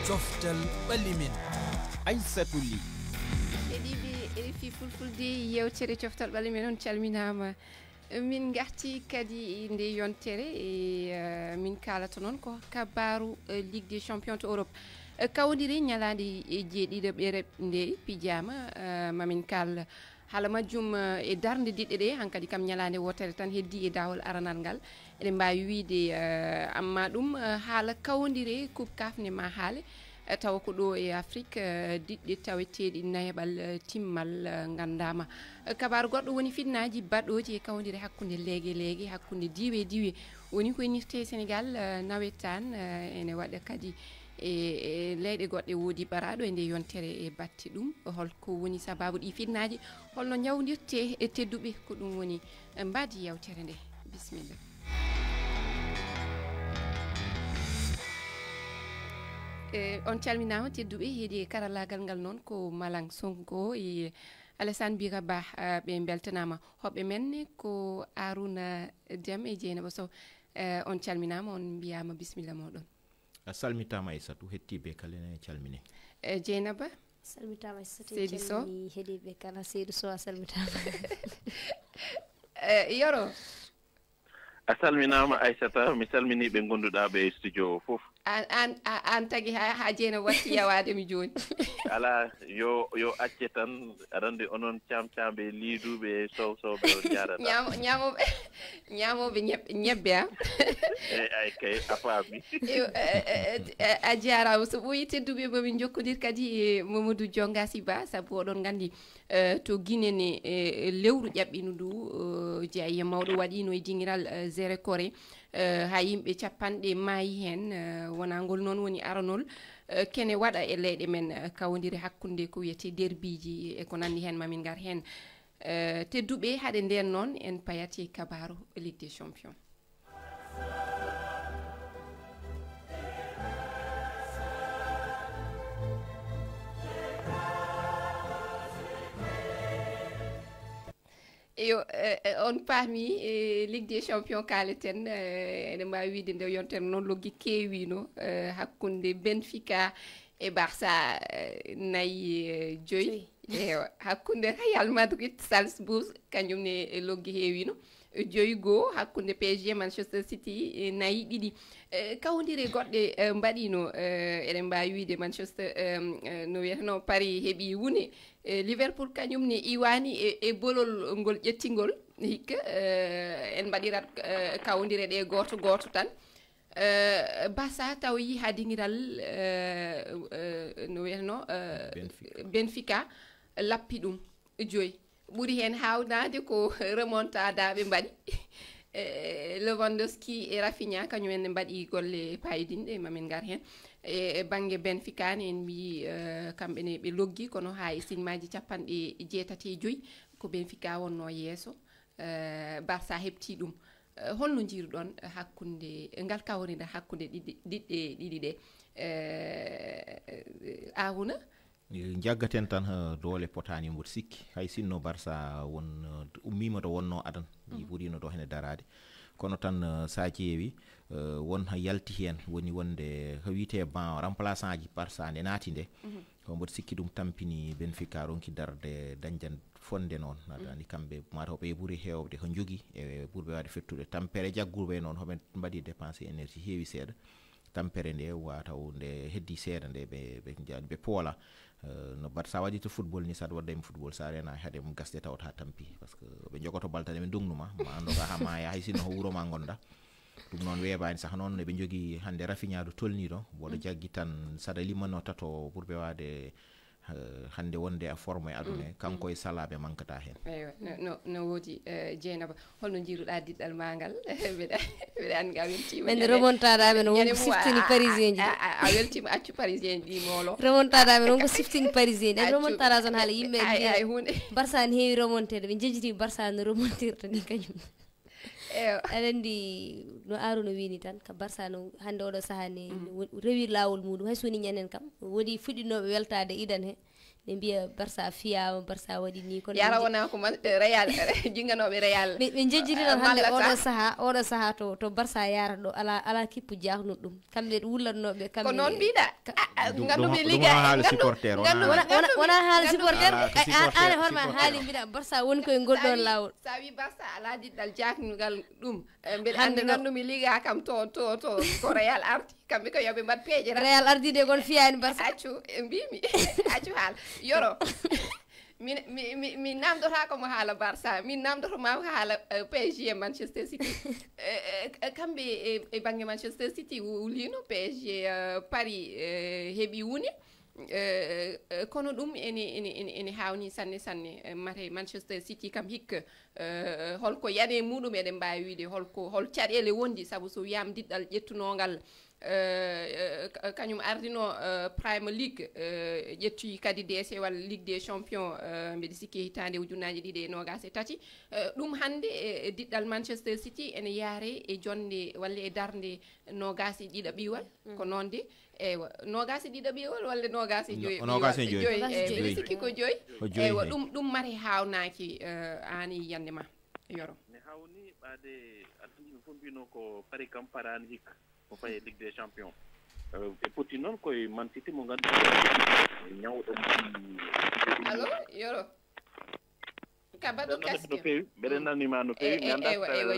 coftal ɓallimen Aissatou Ly heɗiɓe RFI fulfulde yewtere coftal ɓallimen on calminama min garti kadi nde yontere e min kalata noon ko kabaru Ligue des champions to Europe kawdiri ñalade jeeɗiɗo ɓere nde pijama mamin kal haala majjum e darde diɗɗe ɗe hankkadi kam ñalade wotere tan heddi e dawol aranal ngal eɗen mbawi wiide amma ɗum haala kawdire coupe kafne ma haale tawa ko ɗo e Afrique diɗɗe taweteɗi nayaɓal timmal gandama kabaru goɗɗo woni fitnaji baɗɗoji e kawdire hakkude legue hakkude diwe diwe woni ko nirte Sénégal nawetan ene waɗa kadi e leyɗe goɗɗe woodi ɓaraɗo e nde yontere e batti ɗum holko woni sababu ɗi fitnaji holno ñawdirte e tedduɓe ko ɗum woni mbadi yewtere nde bisimilla. On calminama tedduɓe heedi e karallagal ngal noon ko Malang Sonko e Alassane Bira Ba ɓe beltanama hoɓɓe men ko Arouna Deme e Dieynaba Sow on calminama on mbiyama bisimilla moɗon. a salmitama Aissatou hettiɓe kala ene calmini Dieynaba salmitama Aissatou Seydi Sow heeɗiɓe kala Seydou Sow a salmitama Yoro a salminama Aissata mi salmini ɓe gonduɗa ɓe studio fof an tagui ha Dieynaba watti yawademi joni ala yo acce tan aɗa andi onon camcamɓe liiduɓe sowɓe o jarata ñamoɓe ñebbe ha ay kay a faami a jarama so ɓooyi tedduɓe momin jokkodir kadi e Mamadou Diongasi Ba saabu oɗon gandi to Guinene lewru ƴaɓɓino ndu jeeya mawɗo waɗino e dingiral Zéré Koré ha yimɓe capanɗe maayi hen wona ngol noon woni aranol kene waɗa e leyɗe men kawdiri hakkude ko wiyete derbiji e ko nandi hen mamin gar hen tedduɓe haɗe nden noon en payati kabaru Ligue des champions. Yo on paami Ligue des champions kaleten ene mbawi wiide nde yontere noon loggi keewino hakkunde Benfica e Barça nayi joyi ewa hakkunde Real Madrid Salzbourg kañum ne loggi heewino joyi goo hakkunde PSG Manchester City nayi ɗiɗi kawdire goɗɗe mbaɗino eɗen mbawi wiide Manchester no wiyeteno Paris heeɓi wune Liverpool kañum ne iwani e bolol ngol ƴettingol hikka en mbaɗirat kawdire ɗe goto goto tan Barça taw yi ha dingiral no wiyeteno Benfica lappi ɗum joyi ɓuri hen hawnade ko remontada ɓe mbaɗi Lewandowski e Rafinha kañum en mbaɗi golle payidinɗe mamin gar hen e banggue Benfica ne en mbi kamɓe ne ɓe loggi kono ha e sigmaji capanɗe jeetati e joyyi ko Benfica wonno yeeso Barça heɓti ɗum holno jiruɗon hakkude ngal kawrida hakkude ɗiɗɗe ɗiɗi ɗe Arouna jaggaten tan doole potani mboɗo sikki hay sinno Barça won ummima to wonno adan ɓurino ɗo hene darade kono tan sa ƴeewi won ha yalti hen woni wonde ko wiyete ban remplaçant ji Barça nde naati nde ko mboɗo sikki ɗum tampini Benfica ronki darde dañjan fonde noon aɗa andi kamɓe mataw ɓe ɓuuri hewɓe ko jogui e ɓurɓe wade fettude tampere jagguɓe noon hoɓe mbaɗi dépensé énergie heewi seeɗa tampere nde wataw nde heddi seeɗa nde ɓe poola no bat sa waɗi to football ni saɗa waddaymo football sa rena haade mo gasde tawata tampi par ce que ɓe jogoto baltane ɓe dungnuma ma andoga ha maya hay sinno ko wuuro ma gonɗa ɗum noon weeɓani saaha noon eɓe jogui hande Rafinha ɗo tolni ɗo woɗo jaggi tan saɗa limanno tato ɓurɓe wade hande wonde a forme e aduna kanko e Salah ɓe mankata hen eywa no woodi Dieynaba holno jiruɗa diɗɗal ma ngal mbeɗa andi a weltima men remontada men wonko siftini parisien ji a weltima accu parisien ɗi moolo remontada men wonko siftini parisien en remontada tan haala yimɓe ay hunde Barça ne heewi remontede ɓe jejjiti Barça no remontirta ni kañum aɗa andi no Arouna wini tan ka Barça no hande oɗo saaha ne rewi lawol muɗum hay soni ñanen kam woodi fuɗɗinoɓe weltade idan he ɓe mbiya Barça fiyama Barça waɗi ni kono yara wona ko Real jinganoɓe Real ɓe jejjiri non hande oɗo saaha to Barça yara ɗo ala kippu jahnuɗo ɗum kamɓe wullatnoɓe kamɓe ko noon mbiɗa ganduɓe wona haala supporter ane horma haali mbiɗa Barça woni koye golɗon lawol sa wi Barça ala diɗɗal jahnugal ɗum mbeɗa andi gandumi liga kam to ko Real arti kamɓe ko yoɓe mbat peeje Real ardide gon fiyani Barça accu mbimi accu haala yoro min namdota komo haala Barça min namdotoma haala PSG e Manchester City kamɓe e banggue Manchester City wulino PSG Paris heeɓi woni kono ɗum ene hawni sanne mate Manchester City kam hikka holko yane muɗum eɗen mbawi wiide hol caɗele wondi saabu so wiyama diɗɗal ƴettunogal kañum ardino Premier League ƴettoyi kadi DC walla Ligue des Champions mbeɗa sikki hitande ujunnaje 2023 ɗum hande diɗɗal Manchester City ene yaare e jonde walla e darde nogasi ɗiɗa ɓiwal ko noon de eywa nogasi ɗiɗa ɓiwal walla nogasi joyi mbeɗa sikki ko joyi eywa ɗum mari hawnaki an yiyande ma yoro ne hawni ɓaade adduɓe fof mbino ko Paris kam parani hikka ko faye Ligue des Champions e poti noon koye Man City mo ganduɗa ñawɗo allo yoro ka baɗo casque no feewi mbeɗa nannima no feewi mi anda eywa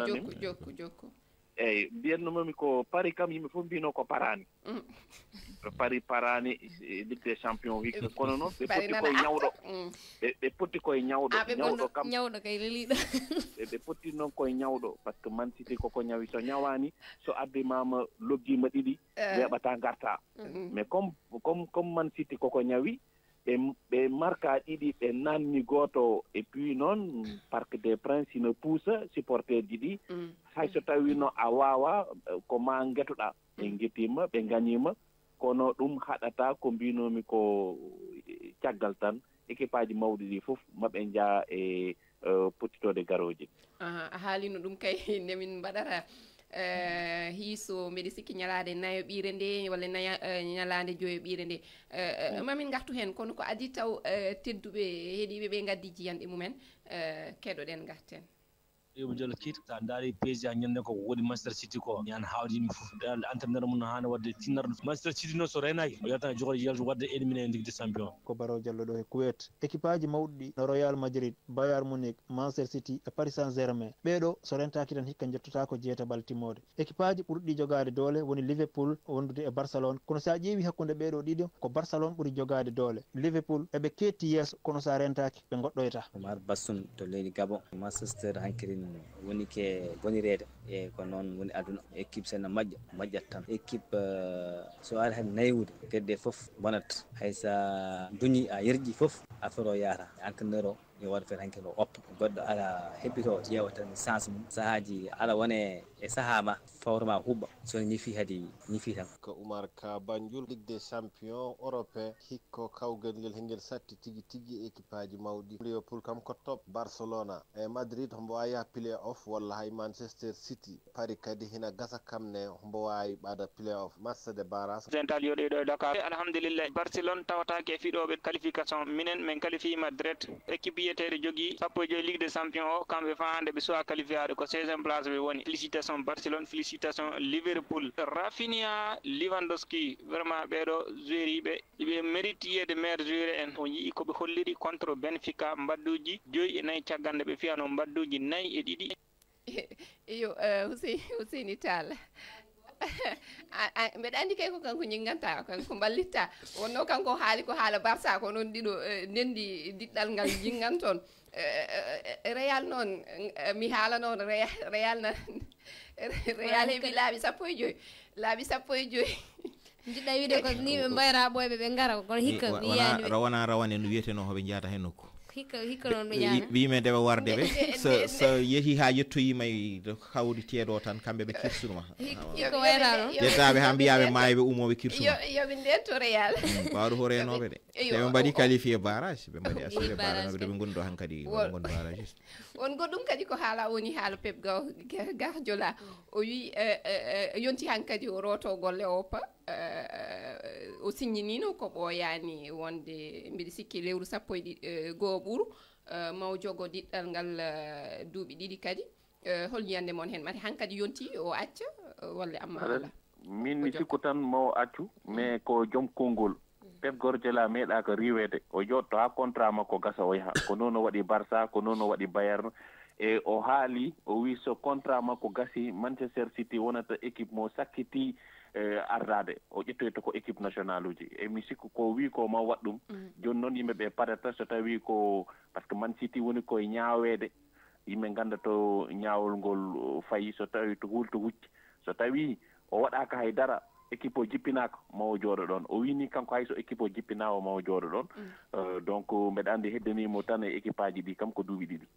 jokku eyyi mbiyatnomomi ko Paris kam yimɓe fof mbino ko parani Paris parani Ligue des Champions hikka kono noon ɓe poti koye ñawɗo ɓe poti koye ñawɗo kam ñawɗo kay leliɗo ɓe poti noon koye ñawɗo par ce que Man City koko ñawi so ñawani so addimama loggima ɗiɗi weɓata garta mais comme Man City koko ñawi ɓe marka ɗiɗi ɓe nanni goto et puis noon Parc des Princes ina poussa supporter ji ɗi hay so tawino a wawa ko ma guetoɗa ɓe guetima ɓe gañima kono ɗum haɗata ko mbinomi ko caggal tan équipe aji mawɗi ɗi fof maɓe jaa e pottitode garoji a haalino ɗum kay ndemin mbaɗata hiiso mbeɗa sikki ñalade nayo ɓiire nde walla ñalade joyo ɓiire nde mamin gartu hen kono ko adi taw tedduɓe heeɗiɓe ɓe gaddi jiyanɗe mumen keɗoɗen garten Ibu Diallo Keita sa daari PSG ñande ko woni Manchester City ko ñan hawdi mi fof dal entraîneur mun hana wadde tinardo Manchester City no so renaki o yata jogo yalto wadde éliminé en Ligue des Champions ko Baro Diallo ɗo e Kuwait équipe aji mawɗi no Real Madrid Bayern Munich Manchester City e Paris Saint-Germain ɓeɗo so rentaki tan hikka jettota ko jeetabal timmode équipe aji ɓurɗi jogade doole woni Liverpool wondude e Barcelone kono sa ƴeewi hakkude ɓeɗo ɗiɗo ko Barcelone ɓuri jogade doole Liverpool eɓe ketti yesso kono sa rentaki ɓe goɗɗoyta Omar Bassoun to leydi Gabon Manchester hankirin woni ke bonirede e ko noon woni aduna équipe sene majjat tan équipe so ari hen naywude gueɗe fof bonat haysa duñi a yerƴi fof affaire o yaata entraîneur o yo waɗa feere hanke o oppa goɗɗo ala heɓito ƴeewa tan chance mum sahaji ala wone e saaha ma fawrema huɓɓa sono ñifi kadi ñifi tan ko Oumar Ka Banjul Ligue des Champions européen hikko kawgal ngel hengel satti tigui équipe aji mawɗi Liverpool kam ko top Barcelona e Madrid hombo wawi yaha play off walla hay Manchester City Paris kadi hina gasa kamne hombo wawi ɓaada play off match de barrage central yoɗeɗo e Dakar alhamdulillah Barcelone tawatake e fiɗoɓe qualification minen min qualifie Madrid équipe yetede jogui sappo e joyi Ligue des Champions o kamɓe fande ɓe suwa qualifiade ko 16e place ɓe woni félicitations Barcelone félicitations Liverpool Rafinha Lewandowski vraiment ɓeɗo joueur ɓe mérite yiyede meilleur joueur en o yii koɓe holliri contre Benfica mbadduji 5 caggal nde ɓe fiyano mbadduji 4-2 iyo Husseini Tall mbeɗa andi kay ko kanko ñinganta kanko ballitta wonno kanko haali ko haala Barça ko noon ɗiɗo ndendi diɗɗal ngal jingan toon Real noon mi haala noon Real heeɓi laaɓi 15 jiɗɗa wiide ko ni ɓe mbayra ɓoyɓe ɓe gara kono hikka yiyani rawane no wiyeteno hoɓe jeyata hen nokku hikka noon ɓe ñaana wiime ndeɓe warde ɓe so yeehi ha yettoyima e hawriteɗo tan kamɓe ɓe kirsunuma hikka wayra noon yettaɓe ha mbiyaɓe maayoɓe umoɓe kirsuma yoɓe ndento Real bawɗo ho renoɓe ɗe ɓe mbaɗi qualifié barrage ɓe mbaɗi assuré barrage ɓe gondi ɗo hankkadi gon barrage won goɗɗum kadi ko haala woni haala Pep Guardiola o wi yonti hankkadi o roto golle o oppa o signiniino ko ɓooyaani wonde mbiɗa sikki lewru sappo e goo ɓuru maw jogo diɗɗal ngal duuɓi ɗiɗi kadi hol yiyande moon heen mate hankadi yonti o acca walla amma ala min mi sikku tan mo accu mais ko joom konngol Pep Guardiola meeɗa ko riweede o jotto ha contrat makko gasa o yaha ko noon o waɗi Barça ko noon o waɗi Bayern e o haali o wi so contrat makko gasi Manchester City wonata équipe mo sakkiti ardade o ƴettoyta ko équipe nationale uji e mi sikku ko wi ko ma waɗ ɗum joni noon yimɓe ɓe parata so tawi ko par ce que Man City woni koye ñaaweede yimɓe ganda to ñaawol ngol fayi so tawi to hulto hucci so tawi o waɗaka haydara équipe o jippinaka mawo jooɗo ɗon o wini kanko hay so équipe o jippinama mawo jooɗo ɗon donc mbeɗa andi heddanimo tan e équipe aji ɗi kam ko duuɓi ɗiɗi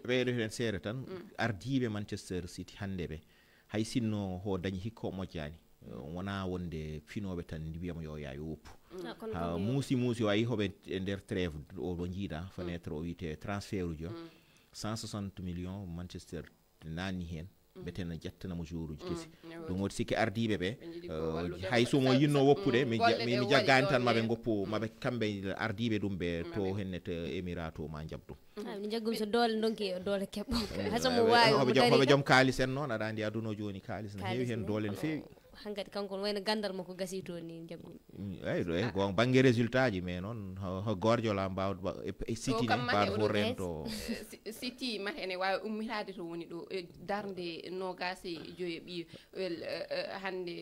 ɓeydo hen seere tan ardiɓe Manchester City hande ɓe hay sinno ho dañi hikko moƴƴani wona wonde finoɓe tan wiyama yo ya woppu ha muusi o ayi hoɓe e nder trêve o ɗo jiiɗa fenêtre o wiyete transfert uji o 160 millions Manchester nanni hen betena jettanamo jour uji kesi ɗum woti sikki ardiɓe ɓe hay somo yinno woppude mi jaggani tan maɓe goppu maɓe kamɓe ardiɓe ɗum ɓe to hennete émirat to ma jabdu mi jaggum so doole donki doole keɓɓo haysomo hoɓe joom kalis en noon aɗa andi aduno joni kalis ne heewi hen doole ne feewi hankadi kanko wayno gandal makko gasi to ni jaggum eyyi gon banggue résultat ji mais noon Guardiola mbawɗo e City ne mbawɗo fo rento City mate ene wawi ummitade to woni ɗo darde nogas e joyi ɓiyo hande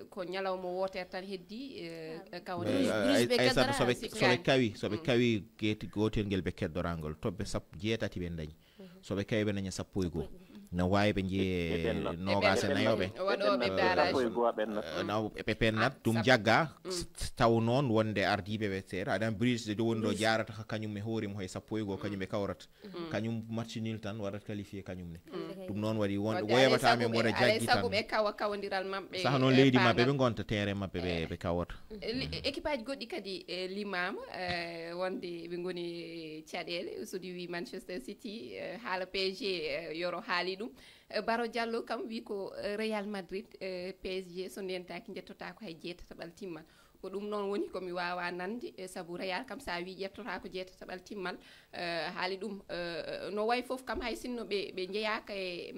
ko ñalawma wotere tan heddi Aissata soɓe kawi gotel guel ɓe keddoral tobbe sappo jeetati ɓe dañi soɓe kawi ɓe daña sappo e goho no wawi ɓe jeye nogas e nayoɓe ɓe pennat ɗum jagga taw noon wonde ardiɓe ɓe seeɗa aɗan brise de woni ɗo jarata kañum e hoore mum hay sappo e goho kañum ɓe kawrata kañum match nul tan waɗat qualifié kañum ne ɗum noon waɗi woyaɓatami mboɗa jaggi tan saha noon leydi mabɓe ɓe gonta terrain mabɓe ɓe kawata équipe aji goɗɗi kadi limama wonde ɓe goni caɗele so wi Manchester City haala PSG yoro haali ɗum Baro Diallo kam wi ko Real Madrid PSG so ndentaki jettota ko hay jeetataɓal timmal ko ɗum noon woni komi wawa nande saabu Real kam sa wi ƴettota ko jeetataɓal timmal haali ɗum no way foof kam hay sinno ɓe jeeyaka e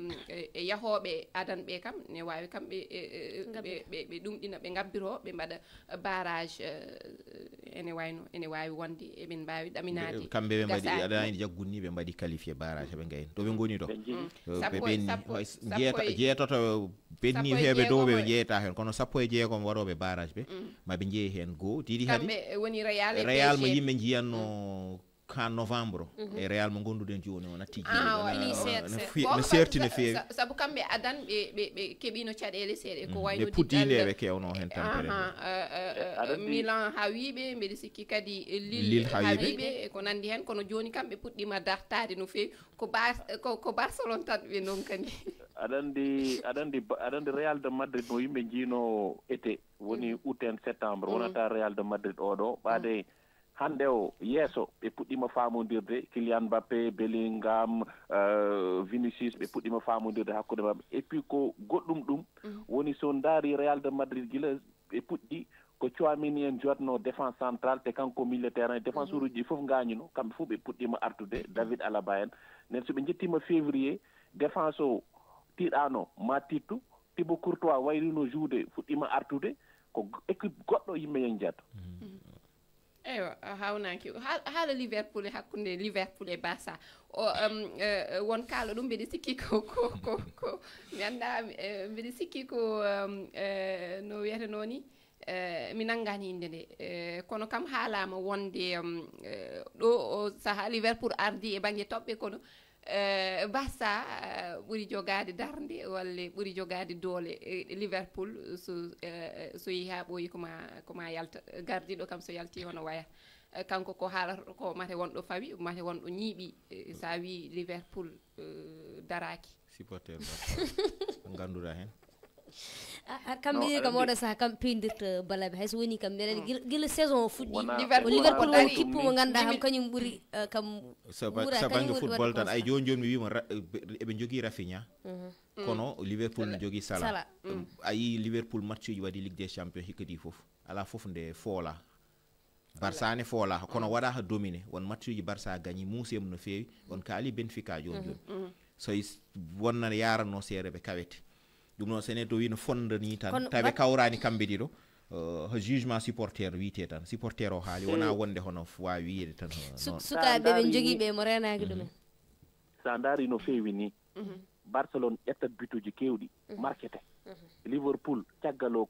yahoɓe adanɓe kam ne wawi kam ɓe ɗumɗina ɓe gabbiro ɓe mbaɗa barrage ene wawi wonde eɓen mbawi ɗaminade kamɓe ɓe mbaɗi aɗani jagguni ɓe mbaɗi qualifié barrage ɓe gayen ɗo ɓe goni ɗo jeetoto benni heɓe dow ɓe jeeyata hen kono sappo e jeegom waɗoɓe barrage ɓe maɓe jeeyi hen goho ɗiɗi kadi woni Real mo yimɓe jiyanno kan novembre e Real mo gonduɗen joni o natti no serti no feewi saabu kamɓe adan ɓe keeɓino caɗele seeɗa ko wayno ɓe puddide ɓe kewno hen tampere Milan hawiɓe mbeɗa sikki kadi Lille hawiɓe ko nandi hen kono joni kam ɓe puɗɗima dartade no feewi ko Barcelone tan ɓe nonkani aɗandi Real de Madrid mo yimɓe jiino été woni août en septembre wonata Real de Madrid oɗo ɓaade hande o yeeso ɓe puɗɗima famodirde Kylian Mbappé Bellingham Vinicius ɓe puɗɗima famodirde hakkude mabɓe et puis ko goɗɗum ɗum woni so daari Real de Madrid gila ɓe puɗɗi ko Tchouaméni en jotno défense centrale te kanko milieu terrain défense uruji fof gañino kamɓe fof ɓe puɗɗima artude David Alaba en nden so ɓe jettima février défense o tiɗano ma tittu Thibaut Courtois wayrino juude fuɗɗima artude ko équipe goɗɗo yimɓe yen jetta eywa hawnaki haala Liverpool hakkunde Liverpool e Barça o won kaala ɗum mbeɗa sikki ko mi anda mbeɗa sikki ko no wiyata nooni mi nanngani inde nde kono kam haalama wonde ɗo o saaha Liverpool ardi e banggue toɓɓe kono Barça ɓuri jogade darde walla ɓuri jogade doole Liverpool so yi ha ɓooyi koma yalta gardiɗo kam so yalti hono waya kanko ko haalata ko mate wonɗo fawi mate wonɗo ñiiɓi sa wi Liverpool daraki supporter ganduɗa hen kamɓe kam oɗo saha kam pindirta balaɓe hayso woni kam mbeɗa guila saison o fuɗɗi Liverpool woni kippu mo ganduɗa kam kañum ɓuuri kam sabange football tan ay joni mi wima eɓe jogui Rafinha kono Liverpool ne jogui Salah ayi Liverpool match uji waɗi Ligue des Champions hikkadi foof ala foof nde foola Barça ne foola kono waɗa ha dominé won match uji Barça gagni musem no fewi on kaali Benfica joni so wonna yaranno seere ɓe kawete ɗum noon sene to wino fondani tan tawi kawrani kamɓe ɗiɗo jugement supporter wiite tan supporter o haali wona wonde hono wawi wiide tan sukaɓe ɓe joguiɓe mo renaki ɗumen sa daari no feewi ni Barcelone ƴettat bituji kewɗi marquete Liverpool caggalo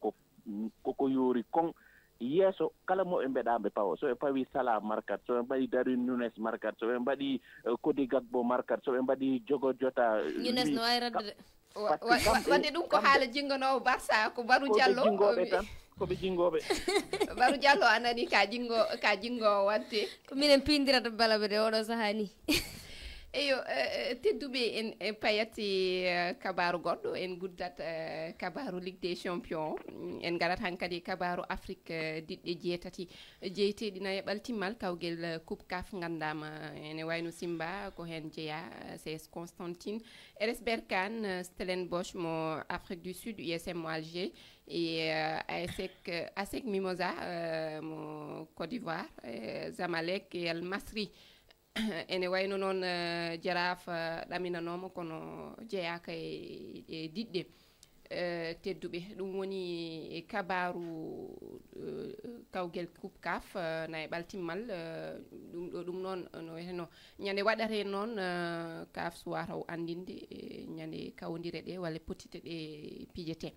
koko yoori kon yeeso kala mo ɓe mbeɗaɓe pawo so ɓe pawi Salah markat so ɓe mbaɗi Darwin Nunes markat so ɓe mbaɗi Cody Gakpo markat so ɓe mbaɗi Diogo Jota Nunes no wawi raddude wadde ɗum ko haala jingonowo Barça ko Barou Diallo koɓe jingoɓe Barou Diallo anani ka jingowo wadde ko minen pindirata balaɓe de oɗo saaha ni eyo tedduɓe en payati kabaru goɗɗo en guddat kabaru Ligue des Champions en garat han kadi kabaru Afrique diɗɗe jeetati jeyteɗi nayi ɓaltimmal kawgel coupe CAF gandama ene wayno Simba ko hen jeeya CS Constantine RS Berkane Stellenbosch mo Afrique du Sud USM mo Alger et ASEC Mimosa mo Côte d'Ivoire Zamalek et El Masri ene wayno noon Jaraaf ɗaminanoma kono jeeyaka e diɗɗe tedduɓe ɗum woni kabaru kawgel coupe CAF nayi ɓaltimmal ɗum noon no wiyeteno ñande waɗate noon CAF suwa taw andinde ñande kawdire ɗe walla potite ɗe pijete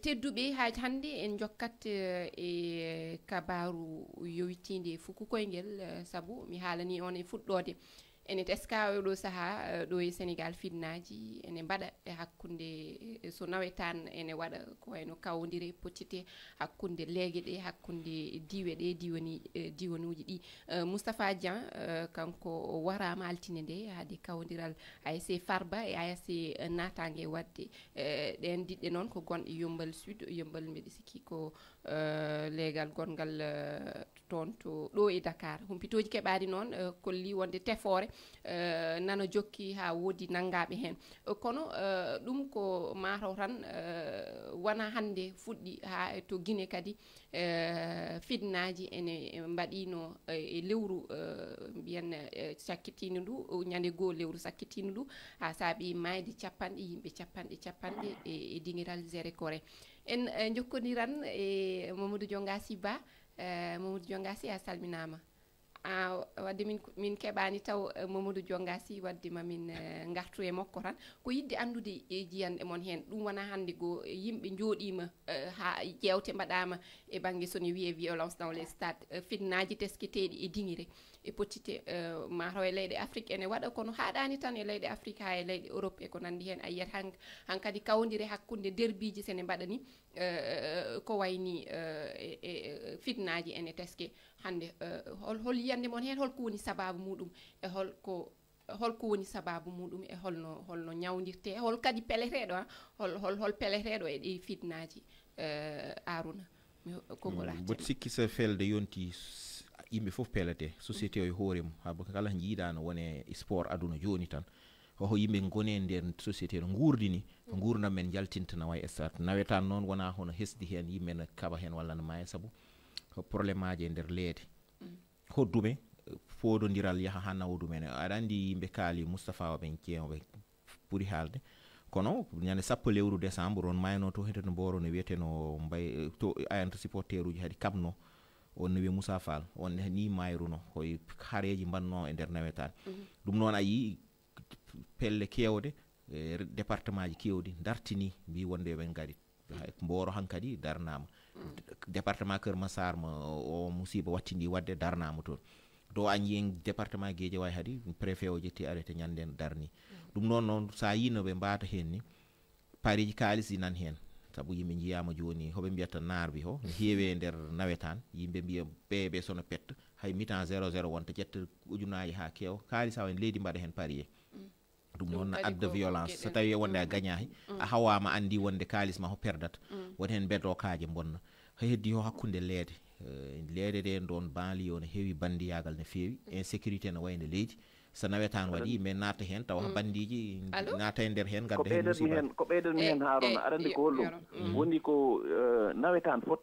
tedduɓe haaj hannde en jokkat e kabaru yowitinde fuku koyngel sabu mi haalani on e fuɗɗode ene teska oɗo saaha ɗo e Sénégal fitnaji ene mbaɗa e hakkunde so nawetan ene waɗa ko wayno kawdire potite hakkunde leege ɗe hakkunde diwe ɗe diwanuji ɗi Moustapha Dian kanko warama altine nde haade kawdiral ASC Farba e ASC natangue wadde ɗen diɗɗe noon ko gonɗe Yombal Sud Yombal mbeɗa sikki ko leegal gongal toon to ɗo e Dakar humpitoji keɓadi noon kolli wonde tefore nana jokki ha wodi nangaɓe hen kono ɗum ko mataw tan wona hande fuɗɗi ha to Guinée kadi fitnaji ene mbaɗino e lewru mbiyen sakkitino ndu ñande goo lewru sakkitino ndu ha saabi mayde capanɗe yimɓe capanɗe e dingiral Zéré Koré en jokkodiran e Mamadou Diongasi Ba Mamadou Diongasi a salminama wadde min keɓani taw Mamadou Diongasi wadde mamin gartu e makko tan ko yidde andude e jiyanɗe mon hen ɗum wona hande go yimɓe jooɗima ha jewte mbaɗama e banggue soni wiye violence dans les stades fitnaji tesketeɗi e diŋire e potite mataw e leyɗe Afrique ene waɗa kono haɗani tan e leyɗe Afrique ha e leyɗe Europe e ko nandi hen a yiyat hankadi kawdire hakkude derbiji sene mbaɗani ko wayni fitnaji ene teske hande hol yiyande mon hen holko woni sababu muɗum e holko woni sababu muɗum e holno ñawdirte hol kadi peleteɗo hol peleteɗo e ɗi fitnaji Aruna kongolati bot sikki so felde yonti yimɓe fof pelete société o e hoore mum ha kala jiiɗa no wone sport aduna joni tan ho yimɓe gone nder société no gurdini gurdam men jaltintana way start nawetan noon wona hono hesdi hen yimɓe ne kaba hen walla no maya sabu probléme aji e nder leede hoddume fododiral yaha ha nawdumen aɗa andi yimɓe kaali Moustapha ɓen keewoɓe ɓuuri haalde kono ñande 10 lewru décembre on mayno to hede no mboro no wiyeteno mbay to ayanta supporter uji hadi kabno on no wiye Moussa Fall on ni mayruno koye haareji mbanno e nder nawetan ɗum noon a yi pelle kewde département ji kewdi dartini mbi wonde ɓen gadi Mboro hankadi darnama département Keur Massar o musiba wattindi wadde darnama toon do añi en département Guédiawaye hadi préfet o jetti arrêté ñanden darni ɗum noon sa yino ɓe mbata hen ni pariji kalis nan hen sabu yimɓe jiyama joni hoɓe mbiyata narbi ho no heewe nder nawetan yimɓe mbiya ɓeɓe sono pette hay mi-temps 0-0 wonta ƴetta ujunaji ha keewa kalis awen leydi mbaɗa hen parier ɗum noon adda violence so tawi wonde a gagnaki a hawama andi wonde kalisma ho perdata woni hen beddo kaaje bonna heddi ho hakkunde leede ɗe ɗon banlieue ne heewi bandiyagal ne feewi insécurité ne wayne leydi so nawetan waɗi mais naata hen tawa bandiji naata e nder hen gadda hen musiba ko ɓeydanmi hen Haruna aɗa andi ko hollum woni ko nawetan fot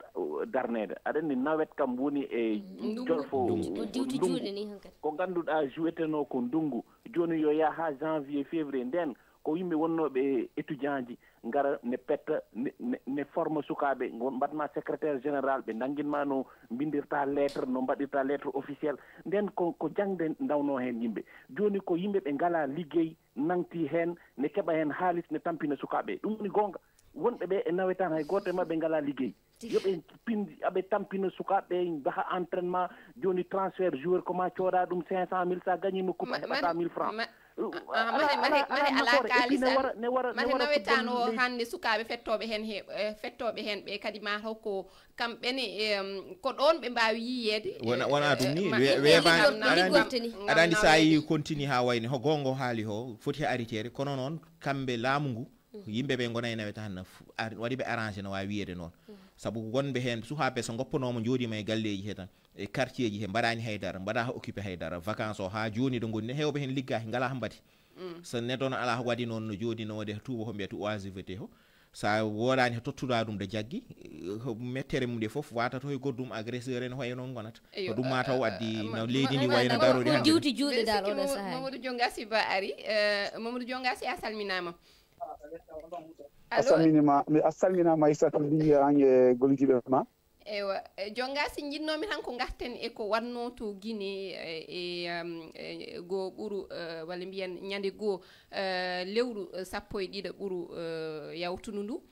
darnede aɗa andi nawet kam woni e jolfo ndungu ko ganduɗa joueteno ko ndungu joni yo yaa ha janvier février nden ko yimɓe wonnoɓe étudiant ji ngara ne petta ne forme sukaɓe mbatma secrétaire général ɓe nanguinma no bindirta lettre no mbaɗirta lettre officielle nden ko jangde ndawno hen yimɓe joni ko yimɓe ɓe ngala liggey nangti hen ne keɓa hen haalis ne tampina sukaɓe ɗum woni gonga wonɓe ɓe e nawetan hay goto e mabɓe ngala liggey yoɓe pindi aɓe tampina sukaɓe mbaha entraînement joni transfert joueur koma cooda ɗum 500 000 sa gagnima coupe heɓata 1000 francs mane ala kalis mane nawetano hande sukaɓe fettoɓe hen ɓe kadi mataw ko kamɓene ko ɗon ɓe mbawi yiyede wona ɗum ni weefani aɗa andi sa yi continue ha wayne ho gongo haali ho foti aritere kono noon kamɓe laamu ngu yimɓeɓe gona e naweta han waɗi ɓe arrangé no wawi wiyede noon saabu wonɓe hen sukaɓe so goppanoma jooɗima e galleji he tan e quartier ji he mbaɗani haydara mbaɗa ha occupé haydara vacance o ha joni ɗo gonni hewɓe hen liggaki ngala mbati so neɗɗo no ala waɗi noon no jooɗi no waɗi tuuba ko mbiyata oisiveté ho sa woɗani he tottuɗa ɗum de jaggui mettere mum nde foof wata to e goddum agresseur en hoye noon gonata ko ɗum ma taw addi no leydi ndi wayno darodi hande diwti juuɗe dal oɗo saha Mamadou Diongasi Ba ari Mamadou Diongasi a salminama a salminama Aissatou ndi ange gollidiɓe ma ewa Diongasi jinnomi tan ko garten e ko wanno to Guinée e go ɓuuru walla mbiyen ñande goo lewru 11 ɓuuru yawtunu ndu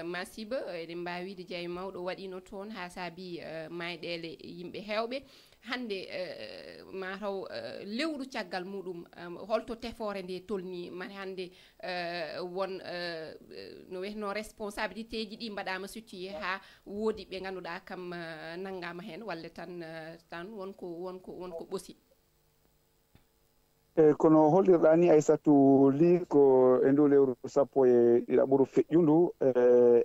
masiba eɗen mbawide jeeya mawɗo waɗino toon ha saabi mayɗele yimɓe hewɓe hande mataw lewru caggal muɗum holto tefore nde tolni mane hande won no wetno responsabilité ji ɗi mbaɗama situé ha woodi ɓe ganduɗa kam nanggama hen walla tan wonko ɓoosi kono hollirɗa ni Aissatou li ko e ndu lewru 11 ɓuuru feƴƴundu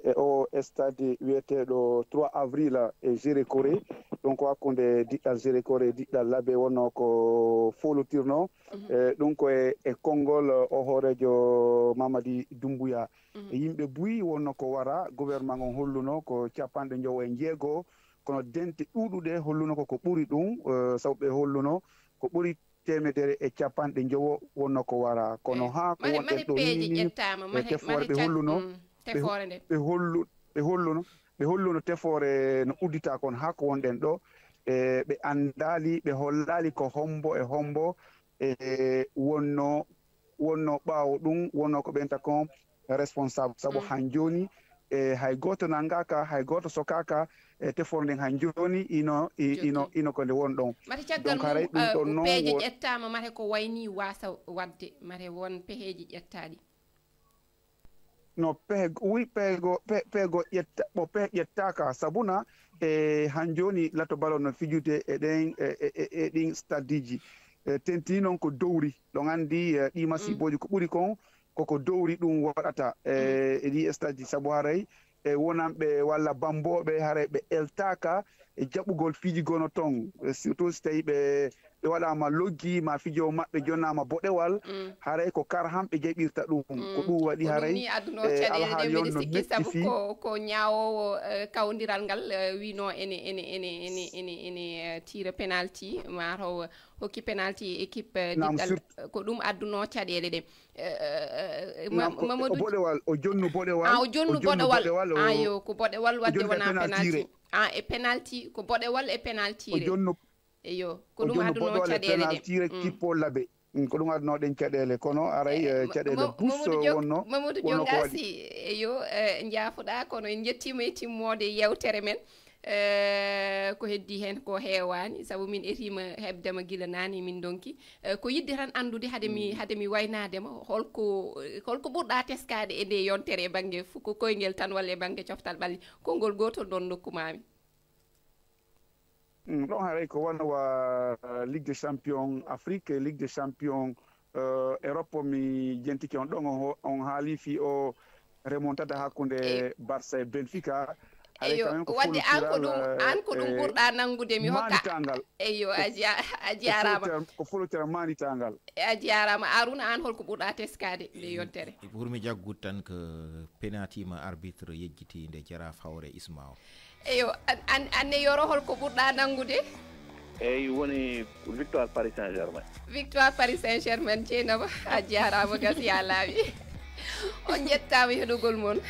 e o stade wiyeteɗo 3 avril e Géré Corée donc hakkude diɗɗal Géré Corée diɗɗal Labé wonno ko folotirno ɗum ko e konngol o hoorejo Mamadi Doumbouya e yimɓe buyi wonno ko wara gouvernement on holluno ko 90 kono dente ɗuɗuɗe holluno ko ɓuri ɗum sabu ɓe holluno ko ɓuri temedere e 90 wonno ko wara kono ha ko wonɗen ɗo ni tefore ɓe holluno ɓe holluno tefore no uddita kon ha ko wonɗen ɗo ɓe andali ɓe hollali ko hombo e hombo e wonno ɓaawo ɗum wonno ko ɓenta kon responsable sabu han joni hay goto nangaka hay goto sokaka tefore nden han joni ino ko nde won ɗon mate caggal mum peeje ƴettama mate ko wayni wasa wadde mate won peheji ƴettaɗi no peego ƴettaka sabuna han joni lato balo no fijude e ɗin stade ji tenti noon ko dowri ɗon andi ɗi masiboji ko ɓuri kon koko dowri ɗum waɗata e ɗi stade ji sabu haray wonanɓe walla bamboɓe haray ɓe eltaka e jaɓɓugol fijigono toon surtout so tawi ɓe waɗama loggi ma fijowo maɓɓe jonnama boɗewal haray ko kar hamɓe jaɓirta ɗum ko ɗum waɗi haray alhaali on no metti ko ñawowo kawdiral ngal wino ene tira penalty mataw hokki penalty équipe diɗɗal ko ɗum adduno caɗele ɗe Mamadou boɗewal o jonnu boɗewal o jonnu boɗewal ayo ko boɗewal wadde wona penalty e penalty ko boɗewal e penalty eyo ko ɗum adduno caɗele ɗe kippo labe ko ɗum addunoɗen caɗele kono aray caɗele busso wonno Mamadou Diongasi eyo jaafuɗa kono en jettima e timmode yewtere men ko heddi hen ko heewani sabu min etima hebdema gila nani min donki ko yidde tan andude hade mi waynadema holko ɓurɗa teskade e nde yontere e banggue ko koyngel tan walla e banggue coftal ɓalli konngol gotol ɗon dokkumami ɗon haray ko wona wa Ligue des champions Afrique Ligue des champions Europe mi jentiki on ɗon on haali fi o remontada hakkunde Barça e Benfica. Eyo wadde an ko ɗum ɓurɗa nangude mi hokka eyo a jarama ko folotira manitangal a jarama Aruna an holko ɓurɗa teskade nde yontere ɓurmi jaggude tan ko penalty ma arbitre yejjiti nde Jaraaf hawre Isma o eyo anne Yoro holko ɓurɗa nangude eyi woni victoire Paris Saint-Germain Dieynaba a jarama gasi ya laaɓi on jettama heɗugol moon